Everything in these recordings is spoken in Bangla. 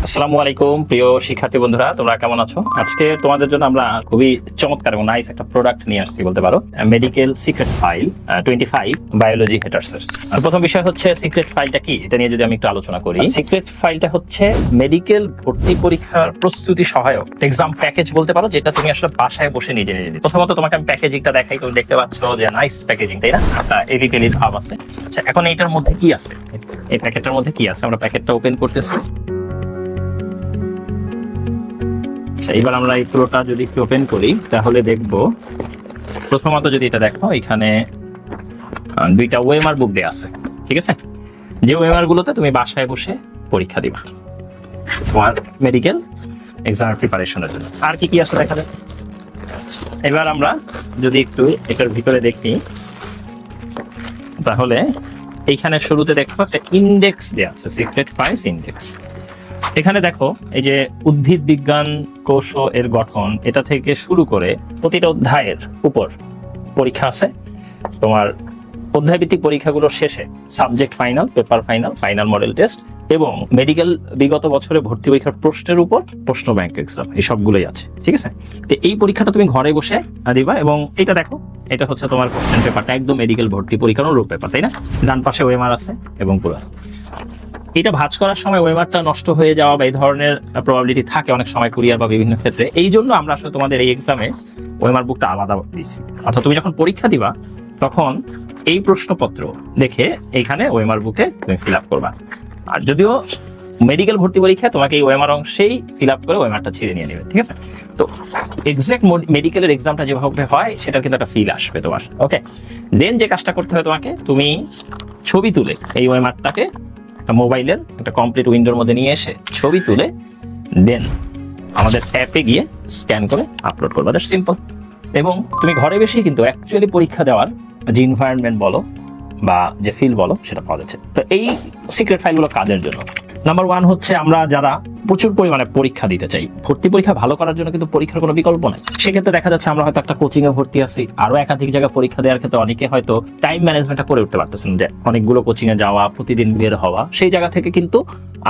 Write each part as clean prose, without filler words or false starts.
আসসালামু আলাইকুম প্রিয় শিক্ষার্থী বন্ধুরা, তোমরা কেমন আছো? আজকে তোমাদের জন্য আমরা খুবই চমৎকার এবং নাইস একটা প্রোডাক্ট নিয়ে আসছি বলতে পারো, medical secret file 25 biology haters এর। প্রথম বিষয় হচ্ছে সিক্রেট ফাইলটা কি, এটা নিয়ে যদি আমি একটু আলোচনা করি। সিক্রেট ফাইলটা হচ্ছে মেডিকেল ভর্তি পরীক্ষার প্রস্তুতি সহায়ক এক্সাম প্যাকেজ বলতে পারো, যেটা তুমি আসলে বাসায় বসে নিজে নিজে। প্রথমত তোমাকে আমি প্যাকেজিংটা দেখাই, তুমি দেখতে পাচ্ছ যে নাইস প্যাকেজিং, তাই না? একটা এলিটেলি ভাব আছে। আচ্ছা, এখন এইটার মধ্যে কি আছে, এই প্যাকেটটার মধ্যে কি আছে, আমরা প্যাকেটটা ওপেন করতেছি। আচ্ছা, এবার আমরা এই পুরোটা যদি একটু ওপেন করি তাহলে দেখব, প্রথমত যদি এটা দেখো, এখানে দুইটা ওএমআর বুক দেয়া আছে, ঠিক আছে? যে ওএমআর গুলোতে তুমি বাসায় বসে পরীক্ষা দিবা তোমার মেডিকেল এক্সাম প্রিপারেশনের জন্য। আর কি কি আছে দেখা যায়। এবার আমরা যদি একটু এটার ভিতরে দেখি তাহলে এইখানে শুরুতে দেখো একটা ইন্ডেক্স দেয়া আছে, সিক্রেট ফাইলস ইন্ডেক্স। এখানে দেখো এই যে উদ্ভিদ বিজ্ঞান কোষ এর গঠন, এটা থেকে শুরু করে প্রতিটা অধ্যায়ের উপর পরীক্ষা আছে। তোমার অধ্যায়ভিত্তিক পরীক্ষাগুলোর শেষে subject final, paper final, final model test এবং মেডিকেল বিগত বছরে ভর্তি পরীক্ষার প্রশ্নের উপর প্রশ্ন ব্যাংক এক্সাম, এই সবগুলোই আছে, ঠিক আছে? তো এই পরীক্ষাটা তুমি ঘরে বসে দিবা। এবং এটা দেখো, এটা হচ্ছে তোমার কোশ্চেন পেপারটা, একদম মেডিকেল ভর্তি পরীক্ষার অনুরূপ পেপার, তাই না? ডান পাশে ওএমআর আছে এবং পুরো আছে। এটা ভাঁজ করার সময় ওয়েমারটা নষ্ট হয়ে যাওয়া বা এই ধরনের প্রবাবিলিটি থাকে অনেক সময় কুরিয়ার বা বিভিন্ন ক্ষেত্রে। এই জন্য আমরা আসলে তোমাদের এই এক্সামে ওয়েমার বুকটা আলাদা দিচ্ছি। অর্থাৎ তুমি যখন পরীক্ষা দিবা তখন এই প্রশ্নপত্র দেখে এইখানে ওয়েমার বুকে তুমি ফিল আপ করবা। আর যদিও মেডিকেল ভর্তি পরীক্ষায় তোমাকে এই ওয়েমার অংশেই ফিল আপ করে ওয়েমারটা ছিঁড়ে নিয়ে নেবে, ঠিক আছে? তো এক্সাক্ট মেডিকেলের এক্সামটা যেভাবে হয় সেটার কিন্তু একটা ফিল আসবে তোমার। ওকে, দেন যে কাজটা করতে হবে তোমাকে, তুমি ছবি তুলে এই ওয়েমারটাকে মোবাইলের একটা কমপ্লিট উইন্ডোর মধ্যে নিয়ে এসে ছবি তুলে দেন আমাদের অ্যাপে গিয়ে স্ক্যান করে আপলোড করবা। That's simple. এবং তুমি ঘরে বসেই কিন্তু অ্যাকচুয়ালি পরীক্ষা দেওয়ার যে এনভায়রনমেন্ট বলো বা যে ফিল বলো সেটা পাওয়া যাচ্ছে। তো এই সিক্রেট ফাইলগুলো কাজের জন্য, নাম্বার ওয়ান হচ্ছে আমরা যারা প্রচুর পরিমাণে পরীক্ষা দিতে চাই, ভর্তি পরীক্ষা ভালো করার জন্য কিন্তু পরীক্ষার কোনো বিকল্প নাই। সেক্ষেত্রে দেখা যাচ্ছে আমরা হয়তো একটা কোচিং এ ভর্তি আছি, আরো একাধিক জায়গায় পরীক্ষা দেওয়ার ক্ষেত্রে অনেকে হয়তো টাইম ম্যানেজমেন্টটা করে উঠতে পারতেছেন, যে অনেকগুলো কোচিং এ যাওয়া, প্রতিদিন বের হওয়া। সেই জায়গা থেকে কিন্তু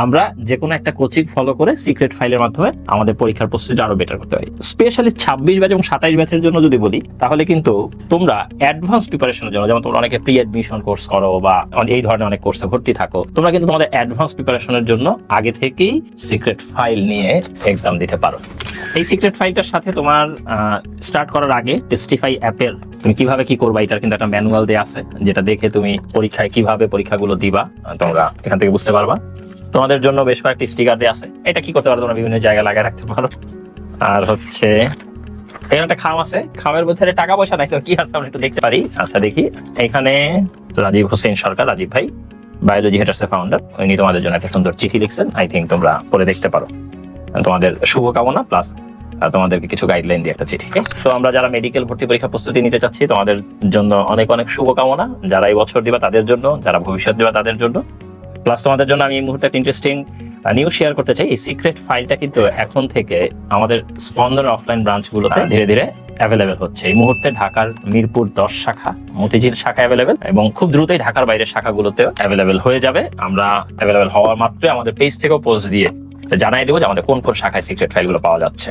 আমরা যে কোনো একটা কোচিং ফলো করে সিক্রেট ফাইলের মাধ্যমে আমাদের পরীক্ষার প্রস্তুতি আরো বেটার করতে পারি। স্পেশালি 26 ব্যাচ এবং 27 ব্যাচের জন্য যদি বলি, তাহলে কিন্তু তোমরা অ্যাডভান্স প্রিপারেশনের জন্য, যেমন তোমরা অনেকে প্রি অ্যাডমিশন কোর্স করো বা এই ধরনের অনেক কোর্সে ভর্তি থাকো, তোমরা কিন্তু তোমাদের অ্যাডভান্স প্রিপারেশনের জন্য আগে থেকেই সিক্রেট ফাইল নিয়ে এক্সাম দিতে পারো। এই সিক্রেট ফাইলটার সাথে তোমার স্টার্ট করার আগে টেস্টিফাই অ্যাপের তুমি কিভাবে কি করবা এটার কিন্তু একটা ম্যানুয়াল দেয়া আছে, যেটা দেখে তুমি পরীক্ষায় কিভাবে পরীক্ষাগুলো দিবা তোমরা এখান থেকে বুঝতে পারবা। তোমাদের জন্য বেশ কয়েকটি স্টিকার দেয়া আছে, এটা কি করতে পারো, তোমরা বিভিন্ন জায়গায় লাগিয়ে রাখতে পারো। আর হচ্ছে এখানে একটা খাম আছে, খামের মধ্যে টাকা পয়সা নাই, কি আছে আমরা একটু দেখতে পারি। আচ্ছা দেখি, এখানে রাজীব হোসেন সরকার, রাজীব ভাই, বায়োলজি হেটার্স এর ফাউন্ডার, উনি তোমাদের জন্য একটা সুন্দর চিঠি লিখছেন। আই থিঙ্ক তোমরা পড়ে দেখতে পারো। তোমাদের শুভকামনা প্লাস তোমাদেরকে কিছু গাইডলাইন দিয়ে একটা চিঠি। তো আমরা যারা মেডিকেল ভর্তি পরীক্ষা প্রস্তুতি নিতে চাচ্ছি, তোমাদের জন্য অনেক অনেক শুভকামনা। যারা এই বছর দিবা তাদের জন্য, যারা ভবিষ্যৎ দিবা তাদের জন্য, প্লাস তোমাদের জন্য আমি এই মুহূর্তে একটা ইন্টারেস্টিং নিউজ শেয়ার করতে চাই। এই সিক্রেট ফাইলটা কিন্তু এখন থেকে আমাদের স্পন্দন অফলাইন ব্রাঞ্চগুলোতে ধীরে ধীরে অ্যাভেলেবেল হচ্ছে। এই মুহূর্তে ঢাকার মিরপুর 10 শাখা, মতিঝিল শাখা অ্যাভেলেবেল, এবং খুব দ্রুতই ঢাকার বাইরের শাখাগুলোতেও অ্যাভেলেবেল হয়ে যাবে। আমরা অ্যাভেলেবেল হওয়ার মাত্রই আমাদের পেজ থেকেও পোস্ট দিয়ে জানাই দেবো যে আমাদের কোন কোন শাখায় সিক্রেট ফাইলগুলো পাওয়া যাচ্ছে।